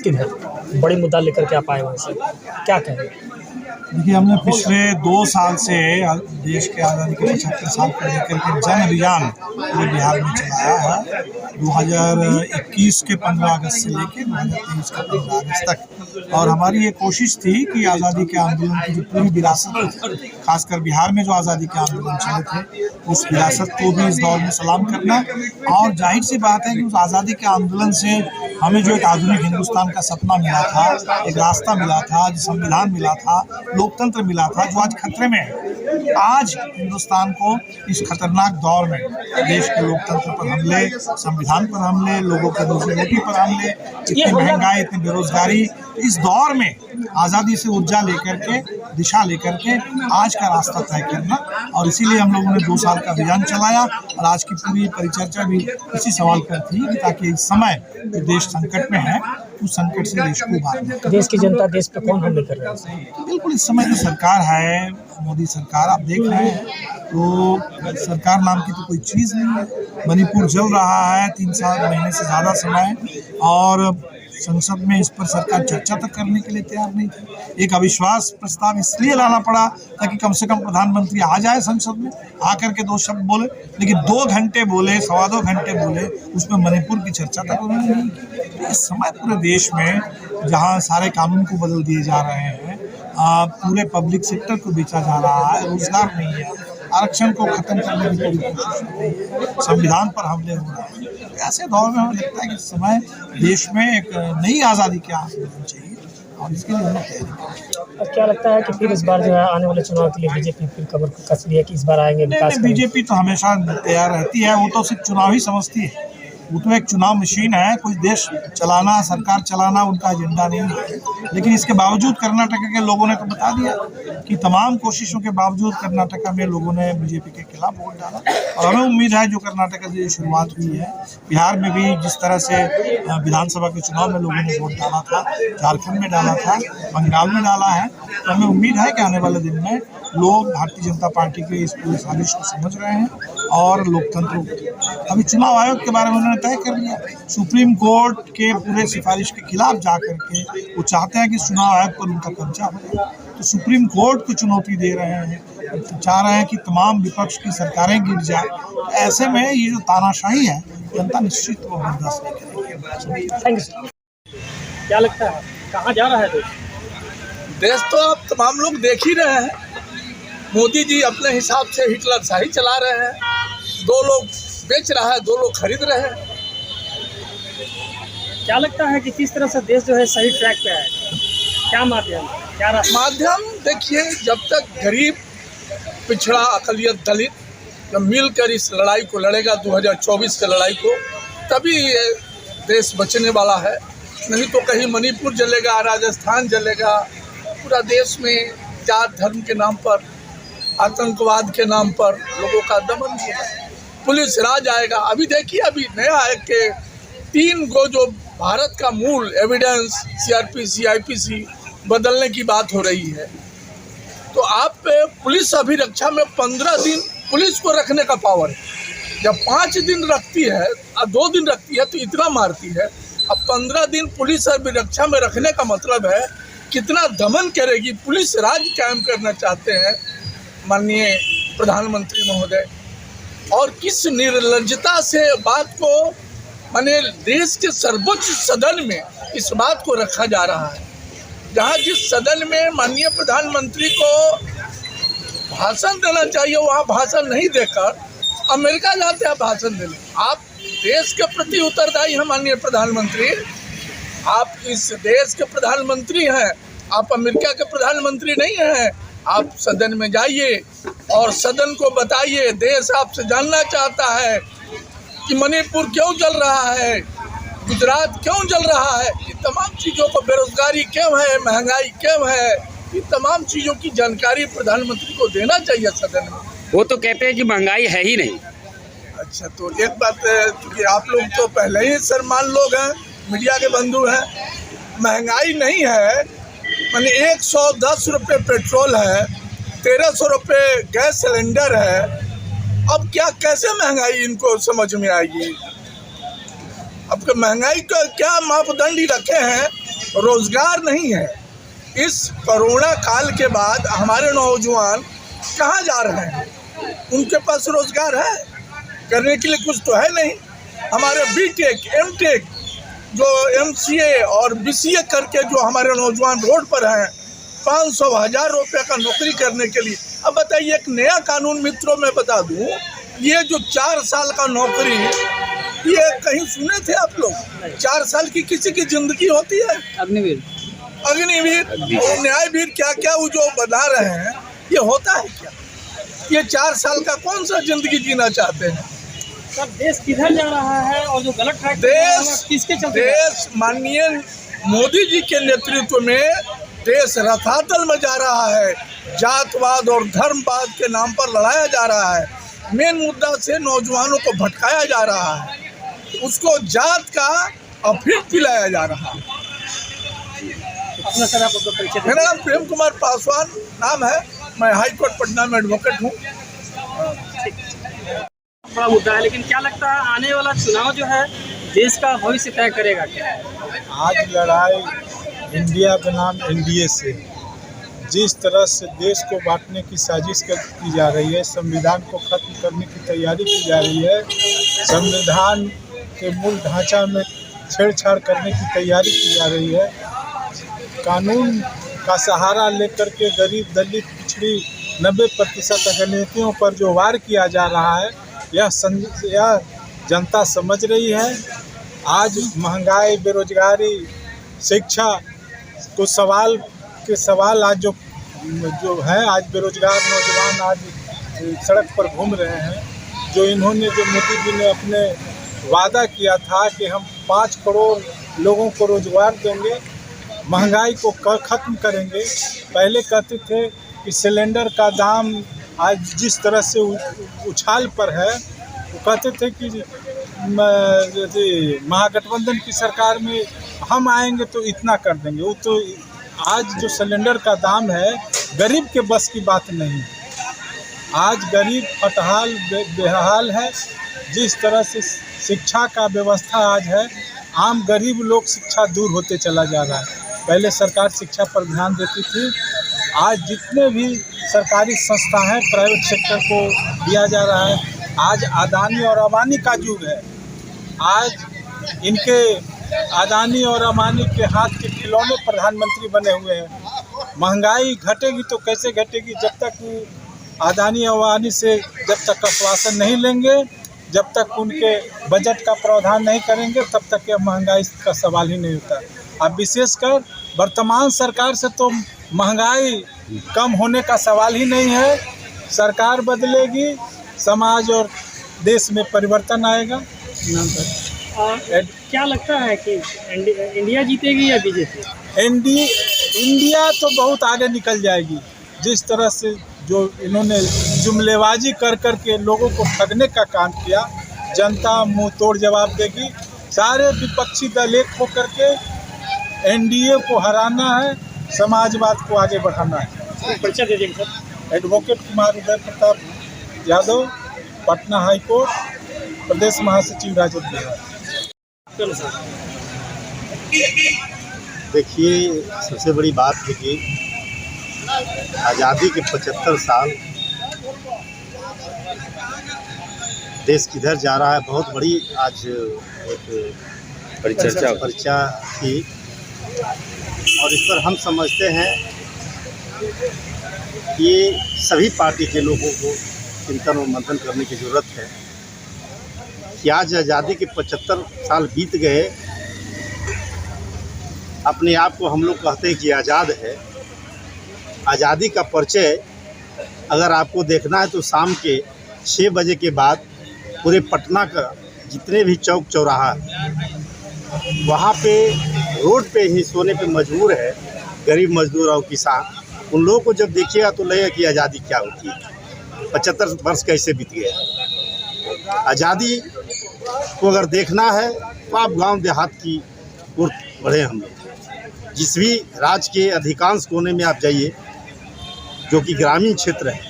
किधर बड़ी मुद्दा लेकर के आप आए हुए सर, क्या कहें? देखिए, हमने पिछले 2 साल से देश के आज़ादी के 75 साल को लेकर के जन अभियान पूरे बिहार में चलाया है। 2021 के 15 अगस्त से लेकर 2023 के 15 अगस्त तक। और हमारी ये कोशिश थी कि आज़ादी के आंदोलन की जो पूरी विरासत, खासकर बिहार में जो आज़ादी के आंदोलन चले थे, उस विरासत को भी इस दौर में सलाम करना। और जाहिर सी बात है कि उस आज़ादी के आंदोलन से हमें जो एक आधुनिक हिंदुस्तान का सपना मिला था, एक रास्ता मिला था, जो संविधान मिला था, लोकतंत्र मिला था, जो आज खतरे में है। आज हिंदुस्तान को इस खतरनाक दौर में देश के लोकतंत्र पर हमले, संविधान पर हमले, लोगों की रोजी रोटी पर हमले, इतनी महंगाई, इतनी बेरोजगारी, इस दौर में आज़ादी से ऊर्जा लेकर के, दिशा लेकर के आज का रास्ता तय करना। और इसीलिए हम लोगों ने 2 साल का अभियान चलाया और आज की पूरी परिचर्चा भी इसी सवाल पर थी कि ताकि इस समय जो देश संकट में है, उस संकट से देश को उभारना। देश की जनता देश पे कौन हमले कर रहा है? बिल्कुल, इस समय जो सरकार है, मोदी सरकार, आप देख रहे हैं, तो सरकार नाम की तो कोई चीज़ नहीं है। मणिपुर जल रहा है 3 महीने से ज़्यादा समय, और संसद में इस पर सरकार चर्चा तक करने के लिए तैयार नहीं थी। एक अविश्वास प्रस्ताव इसलिए लाना पड़ा ताकि कम से कम प्रधानमंत्री आ जाए संसद में, आकर के 2 शब्द बोले, लेकिन 2 घंटे बोले, 2.25 घंटे बोले, उसमें मणिपुर की चर्चा तक उन्होंने नहीं की। इस समय पूरे देश में जहाँ सारे कानून को बदल दिए जा रहे हैं, पूरे पब्लिक सेक्टर को बेचा जा रहा है, रोजगार नहीं है, आरक्षण को खत्म करने की पूरी कोशिश हो रही है, संविधान पर हमले हो रहे हैं, ऐसे दौर में हमें लगता है कि इस समय देश में एक नई आज़ादी के आंदोलन चाहिए और इसके लिए हमें तैयारी। अब क्या लगता है कि फिर इस बार जो है आने वाले चुनाव के लिए बीजेपी फिर कमर कस रही है कि इस बार आएंगे विकास? बीजेपी तो हमेशा तैयार रहती है, वो तो सिर्फ चुनाव ही समझती है, वो तो एक चुनाव मशीन है। कुछ देश चलाना, सरकार चलाना उनका एजेंडा नहीं है। लेकिन इसके बावजूद कर्नाटक के लोगों ने तो बता दिया कि तमाम कोशिशों के बावजूद कर्नाटक में लोगों ने बीजेपी के खिलाफ वोट डाला। और हमें उम्मीद है जो कर्नाटक से शुरुआत हुई है, बिहार में भी जिस तरह से विधानसभा के चुनाव में लोगों ने वोट डाला था, झारखंड में डाला था, बंगाल में डाला है, तो हमें उम्मीद है कि आने वाले दिन में लोग भारतीय जनता पार्टी के इस पूरी साजिश को समझ रहे हैं और लोकतंत्र। अभी चुनाव आयोग के बारे में उन्होंने तय कर लिया, सुप्रीम कोर्ट के पूरे सिफारिश के खिलाफ जा करके वो चाहते हैं कि चुनाव आयोग पर उनका कब्जा हो जाए। तो सुप्रीम कोर्ट को चुनौती दे रहे हैं, चाह रहे हैं कि तमाम विपक्ष की सरकारें गिर जाए। तो ऐसे में ये जो तानाशाही है, जनता निश्चित वो बर्दाश्त नहीं करेगी। Thank you. क्या लगता है कहाँ जा रहा है देश? देश तो आप तमाम लोग देख ही रहे हैं। मोदी जी अपने हिसाब से हिटलर शाही चला रहे हैं, 2 लोग बेच रहा है, 2 लोग खरीद रहे हैं। क्या लगता है कि किस तरह से देश जो है सही ट्रैक पे है? क्या माध्यम, क्या माध्यम? देखिए, जब तक गरीब, पिछड़ा, अकलियत, दलित जब मिलकर इस लड़ाई को लड़ेगा, 2024 की लड़ाई को, तभी ये देश बचने वाला है। नहीं तो कहीं मणिपुर जलेगा, राजस्थान जलेगा, पूरा देश में जात धर्म के नाम पर, आतंकवाद के नाम पर लोगों का दमन होगा, पुलिस राज आएगा। अभी देखिए, अभी नया है कि 3 गो जो भारत का मूल एविडेंस, CRPC, IPC बदलने की बात हो रही है। तो आप पुलिस अभिरक्षा में 15 दिन पुलिस को रखने का पावर है। जब 5 दिन रखती है और 2 दिन रखती है तो इतना मारती है। अब 15 दिन पुलिस अभिरक्षा में रखने का मतलब है कितना दमन करेगी। पुलिस राज कायम करना चाहते हैं माननीय प्रधानमंत्री महोदय, और किस निर्लज्जता से बात को माने देश के सर्वोच्च सदन में इस बात को रखा जा रहा है, जहां जिस सदन में माननीय प्रधानमंत्री को भाषण देना चाहिए वहां भाषण नहीं देकर अमेरिका जाते हैं भाषण देने। आप देश के प्रति उत्तरदायी हैं माननीय प्रधानमंत्री, आप इस देश के प्रधानमंत्री हैं, आप अमेरिका के प्रधानमंत्री नहीं हैं। आप सदन में जाइए और सदन को बताइए, देश आपसे जानना चाहता है कि मणिपुर क्यों जल रहा है, गुजरात क्यों जल रहा है, ये तमाम चीज़ों को, बेरोजगारी क्यों है, महंगाई क्यों है, ये तमाम चीज़ों की जानकारी प्रधानमंत्री को देना चाहिए सदन में। वो तो कहते हैं कि महंगाई है ही नहीं। अच्छा, तो एक बात है, क्योंकि आप लोग तो पहले ही शर्मान लोग हैं, मीडिया के बंधु हैं, महंगाई नहीं है, माने 110 रुपये पेट्रोल है, 1300 रुपये गैस सिलेंडर है। अब क्या, कैसे महंगाई इनको समझ में आएगी? अब महंगाई का क्या मापदंड ही रखे हैं, रोजगार नहीं है। इस कोरोना काल के बाद हमारे नौजवान कहाँ जा रहे हैं? उनके पास रोजगार है करने के लिए कुछ तो है नहीं। हमारे बीटेक, एमटेक, जो एमसीए और बीसीए करके जो हमारे नौजवान रोड पर हैं, 500-1000 रुपये का नौकरी करने के लिए। अब बताइए, एक नया कानून मित्रों में बता दूं, ये जो 4 साल का नौकरी, ये कहीं सुने थे आप लोग? 4 साल की किसी की जिंदगी होती है? अग्निवीर, न्यायवीर, क्या क्या वो जो बना रहे हैं, ये होता है क्या? ये 4 साल का कौन सा जिंदगी जीना चाहते हैं? सब देश किधर जा रहा है और जो गलत ट्रैक किसके चलते? देश माननीय मोदी जी के नेतृत्व में देश रसातल में जा रहा है। जातवाद और धर्मवाद के नाम पर लड़ाया जा रहा है। मेन मुद्दा से नौजवानों को भटकाया जा रहा है, उसको जात का अफीम पिलाया जा रहा है। अपना सर, आप परिचय। मेरा नाम प्रेम कुमार पासवान नाम है, मैं हाई कोर्ट पटना में एडवोकेट हूँ। बड़ा मुद्दा है, लेकिन क्या लगता है आने वाला चुनाव जो है देश का भविष्य तय करेगा क्या? आज लड़ाई इंडिया बनाम एनडीए से, जिस तरह से देश को बांटने की साजिश की जा रही है, संविधान को खत्म करने की तैयारी की जा रही है, संविधान के मूल ढांचा में छेड़छाड़ करने की तैयारी की जा रही है, कानून का सहारा लेकर के गरीब, दलित, पिछड़ी 90% अगलतियों पर जो वार किया जा रहा है, यह जनता समझ रही है। आज महंगाई, बेरोजगारी, शिक्षा को सवाल आज जो है, आज बेरोजगार नौजवान आज सड़क पर घूम रहे हैं। जो इन्होंने, जो मोदी जी ने अपने वादा किया था कि हम 5 करोड़ लोगों को रोजगार देंगे, महंगाई को ख़त्म करेंगे। पहले कहते थे कि सिलेंडर का दाम आज जिस तरह से उछाल पर है, वो कहते थे कि महागठबंधन की सरकार में हम आएंगे तो इतना कर देंगे। वो तो आज जो सिलेंडर का दाम है, गरीब के बस की बात नहीं। आज गरीब फटहाल बेहाल है। जिस तरह से शिक्षा का व्यवस्था आज है, आम गरीब लोग शिक्षा दूर होते चला जा रहा है। पहले सरकार शिक्षा पर ध्यान देती थी, आज जितने भी सरकारी संस्था हैं, प्राइवेट सेक्टर को दिया जा रहा है। आज अदानी और अंबानी का युग है। आज इनके अदानी और अंबानी के हाथ के खिलौने प्रधानमंत्री बने हुए हैं। महंगाई घटेगी तो कैसे घटेगी? जब तक अदानी और अंबानी से जब तक आश्वासन नहीं लेंगे, जब तक उनके बजट का प्रावधान नहीं करेंगे, तब तक यह महंगाई का सवाल ही नहीं होता। अब विशेषकर वर्तमान सरकार से तो महंगाई कम होने का सवाल ही नहीं है। सरकार बदलेगी, समाज और देश में परिवर्तन आएगा। क्या लगता है कि इंडिया जीतेगी या बीजेपी? इंडिया तो बहुत आगे निकल जाएगी। जिस तरह से जो इन्होंने जुमलेबाजी कर के लोगों को ठगने का काम किया, जनता मुंह तोड़ जवाब देगी। सारे विपक्षी दल एक होकर के एनडीए को हराना है, समाजवाद को आगे बढ़ाना है। परिचय दे दीजिए sir. Advocate Kumar Uday Pratap Yadav, Patna high court, प्रदेश महासचिव राजद बिहार। देखिए, सबसे बड़ी बात है कि आज़ादी के 75 साल देश किधर जा रहा है, बहुत बड़ी आज एक परिचर्चा थी। और इस पर हम समझते हैं कि सभी पार्टी के लोगों को चिंतन और मंथन करने की ज़रूरत है कि आज आज़ादी के 75 साल बीत गए। अपने आप को हम लोग कहते हैं कि आज़ाद है। आज़ादी का परिचय अगर आपको देखना है तो शाम के 6 बजे के बाद पूरे पटना का जितने भी चौक चौराहा वहाँ पे रोड पे ही सोने पे मजबूर है गरीब मजदूर और किसान। उन लोगों को जब देखिएगा तो लगेगा कि आज़ादी क्या होती है, 75 वर्ष कैसे बीत गए। आज़ादी को अगर देखना है तो आप गांव देहात की ओर बढ़े। हम लोग जिस भी राज्य के अधिकांश कोने में आप जाइए जो कि ग्रामीण क्षेत्र है,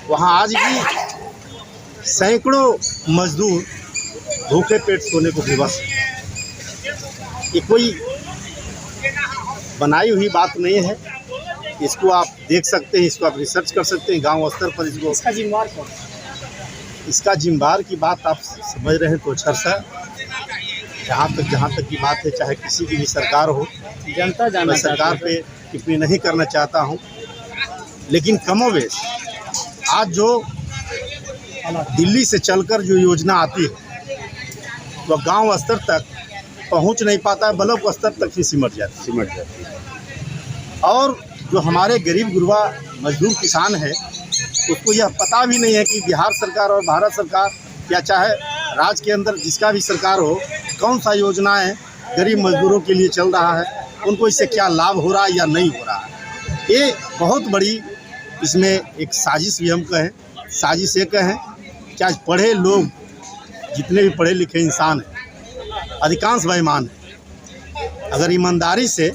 वहाँ आज भी सैकड़ों मजदूर भूखे पेट सोने को विवश हैं। ये कोई बनाई हुई बात नहीं है। इसको आप देख सकते हैं, इसको आप रिसर्च कर सकते हैं गांव स्तर पर। इसको इसका जिम्मेवार कौन? इसका जिम्मेदार की बात आप समझ रहे हैं तो अच्छा सा। जहाँ तक की बात है, चाहे किसी की भी सरकार हो, जनता जाना मैं सरकार पे टिप्पणी नहीं करना चाहता हूँ, लेकिन कमोवेश आज जो दिल्ली से चलकर जो योजना आती है तो गांव स्तर तक पहुंच नहीं पाता है, ब्लॉक स्तर तक ही सिमट जाती है। और जो हमारे गरीब गुरबा मजदूर किसान है, उसको यह पता भी नहीं है कि बिहार सरकार और भारत सरकार या चाहे राज्य के अंदर जिसका भी सरकार हो, कौन सा योजनाएं गरीब मजदूरों के लिए चल रहा है, उनको इससे क्या लाभ हो रहा है या नहीं हो रहा है। ये बहुत बड़ी इसमें एक साजिश भी हम कहें। साजिश ये कहें कि आज पढ़े लोग, जितने भी पढ़े लिखे इंसान हैं, अधिकांश बेईमान हैं। अगर ईमानदारी से